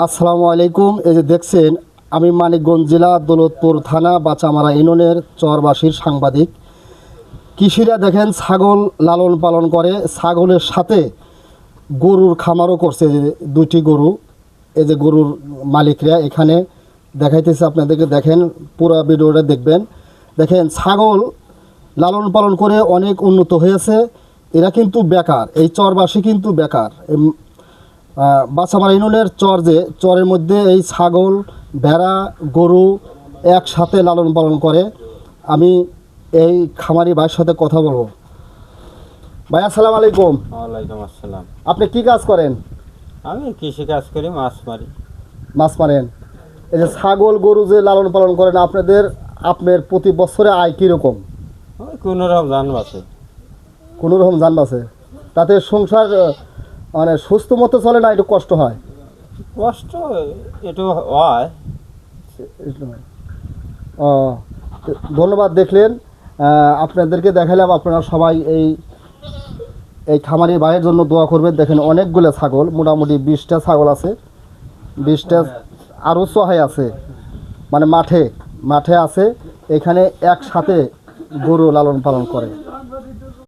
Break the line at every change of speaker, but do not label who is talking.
আসসালামু আলাইকুম। এই যে দেখছেন, আমি মানিকগঞ্জ জেলা দৌলতপুর থানা বাচামারা ইউনিয়নের চরবাসীর সাংবাদিক। কৃষিরা দেখেন ছাগল লালন পালন করে, ছাগলের সাথে গরুর খামারও করছে। যে দুইটি গরু, এই যে গরুর মালিকরা এখানে দেখাইতেছে আপনাদেরকে, দেখেন পুরো ভিডিওটা দেখবেন। দেখেন ছাগল লালন পালন করে অনেক উন্নত হয়েছে। এরা কিন্তু বেকার, এই চরবাসী কিন্তু বেকার। বাচামারা ইউনিয়নের চরের মধ্যে এই ছাগল, ভেড়া, গরু একসাথে লালন পালন করে। আমি এই খামারি ভাইয়ের সাথে কথা বলবো। ভাই আসসালামু আলাইকুম।
ওয়ালাইকুম আসসালাম।
আপনি কি কাজ করেন?
আমি কৃষি কাজ করি, মাছ মারি।
মাছ মারেন। এই যে ছাগল গরু যে লালন পালন করেন, আপনার প্রতি বছরে আয় কীরকম?
ওই কোনোরকম জান বাঁচে।
কোনো রকম জান বাঁচে? তাতে সংসার মানে সুস্থ মতো চলে না, একটু কষ্ট হয়?
কষ্ট একটু হয়।
ও, ধন্যবাদ। দেখলেন, আপনাদেরকে দেখালাম। আপনারা সবাই এই খামারি ভাইয়ের জন্য দোয়া করবেন। দেখেন অনেকগুলো ছাগল, মোটামুটি 20টা ছাগল আছে, 20টা আরও সহায় আছে, মানে মাঠে আছে। এখানে একসাথে গরু লালন পালন করে।